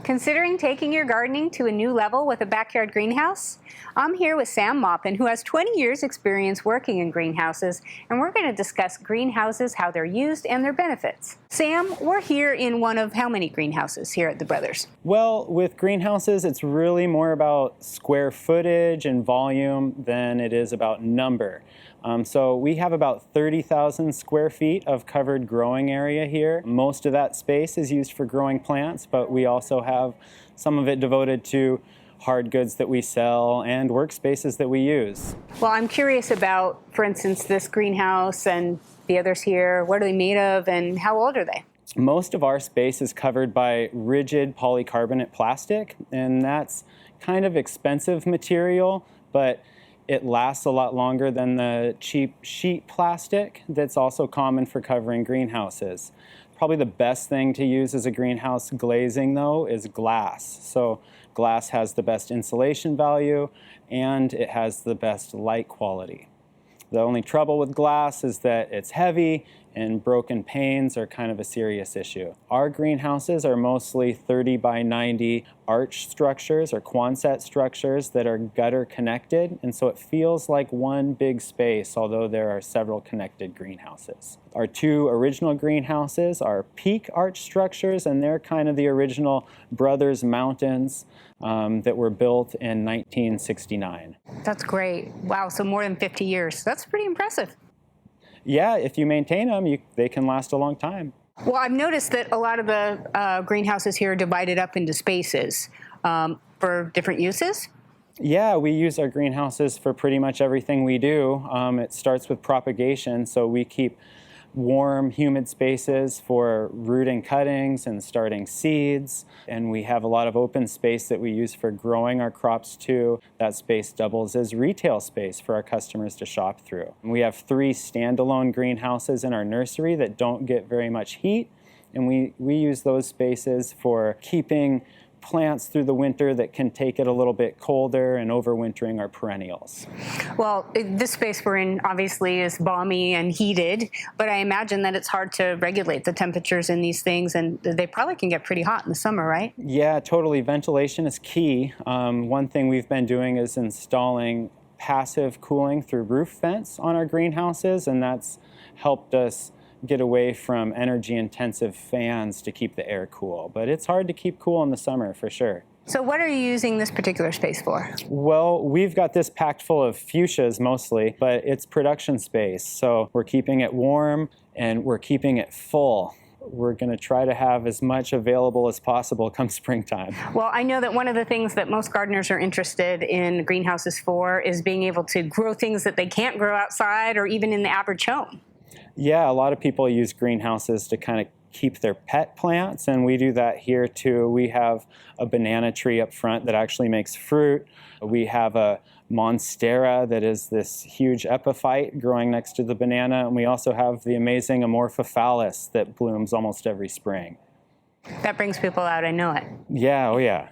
Considering taking your gardening to a new level with a backyard greenhouse? I'm here with Sam Maupin, who has 20 years experience working in greenhouses, and we're going to discuss greenhouses, how they're used, and their benefits. Sam, we're here in one of how many greenhouses here at the Brothers? Well, with greenhouses, it's really more about square footage and volume than it is about number. So we have about 30,000 square feet of covered growing area here. Most of that space is used for growing plants, but we also have some of it devoted to hard goods that we sell and workspaces that we use. Well, I'm curious about, for instance, this greenhouse and the others here. What are they made of and how old are they? Most of our space is covered by rigid polycarbonate plastic, and that's kind of expensive material, but it lasts a lot longer than the cheap sheet plastic that's also common for covering greenhouses. Probably the best thing to use as a greenhouse glazing, though, is glass. So glass has the best insulation value and it has the best light quality. The only trouble with glass is that it's heavy and broken panes are kind of a serious issue. Our greenhouses are mostly 30 by 90 arch structures or Quonset structures that are gutter connected, and so it feels like one big space, although there are several connected greenhouses. Our two original greenhouses are peak arch structures, and they're kind of the original Brothers Mountains that were built in 1969. That's great. Wow, so more than 50 years. That's pretty impressive. Yeah, if you maintain them, they can last a long time. Well, I've noticed that a lot of the greenhouses here are divided up into spaces for different uses. Yeah, we use our greenhouses for pretty much everything we do. It starts with propagation, so we keep warm, humid spaces for rooting cuttings and starting seeds. And we have a lot of open space that we use for growing our crops too. That space doubles as retail space for our customers to shop through. And we have 3 standalone greenhouses in our nursery that don't get very much heat. And we use those spaces for keeping plants through the winter that can take it a little bit colder and overwintering our perennials. Well, this space we're in obviously is balmy and heated, but I imagine that it's hard to regulate the temperatures in these things, and they probably can get pretty hot in the summer, right? Yeah, totally. Ventilation is key. One thing we've been doing is installing passive cooling through roof vents on our greenhouses, and that's helped us get away from energy-intensive fans to keep the air cool. But it's hard to keep cool in the summer, for sure. So what are you using this particular space for? Well, we've got this packed full of fuchsias mostly, but it's production space. So we're keeping it warm and we're keeping it full. We're going to try to have as much available as possible come springtime. Well, I know that one of the things that most gardeners are interested in greenhouses for is being able to grow things that they can't grow outside or even in the average home. Yeah, a lot of people use greenhouses to kind of keep their pet plants, and we do that here too. We have a banana tree up front that actually makes fruit. We have a monstera that is this huge epiphyte growing next to the banana, and we also have the amazing amorphophallus that blooms almost every spring. That brings people out, I know it. Yeah, oh yeah.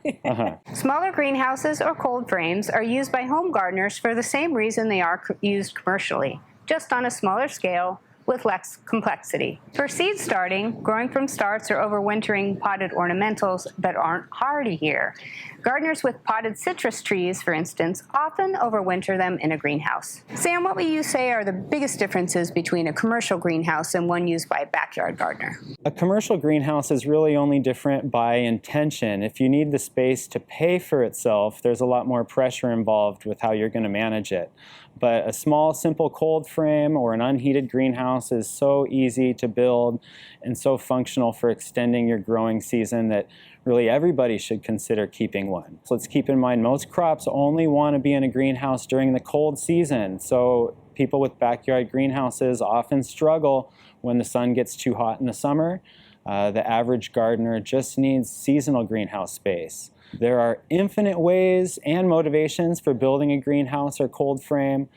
Smaller greenhouses or cold frames are used by home gardeners for the same reason they are used commercially, just on a smaller scale with less complexity. For seed starting, growing from starts or overwintering potted ornamentals that aren't hardy here. Gardeners with potted citrus trees, for instance, often overwinter them in a greenhouse. Sam, what would you say are the biggest differences between a commercial greenhouse and one used by a backyard gardener? A commercial greenhouse is really only different by intention. If you need the space to pay for itself, there's a lot more pressure involved with how you're going to manage it. But a small, simple cold frame or an unheated greenhouse is so easy to build and so functional for extending your growing season that really everybody should consider keeping one. So let's keep in mind most crops only want to be in a greenhouse during the cold season. So people with backyard greenhouses often struggle when the sun gets too hot in the summer. The average gardener just needs seasonal greenhouse space. There are infinite ways and motivations for building a greenhouse or cold frame,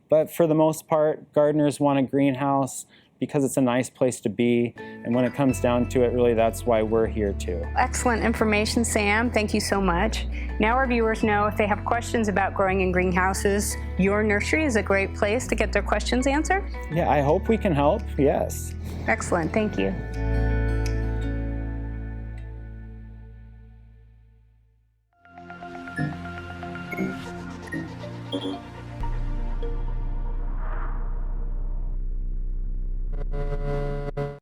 but for the most part, gardeners want a greenhouse because it's a nice place to be, and when it comes down to it, really that's why we're here too. Excellent information, Sam. Thank you so much. Now our viewers know if they have questions about growing in greenhouses, your nursery is a great place to get their questions answered. Yeah, I hope we can help, yes. Excellent, thank you.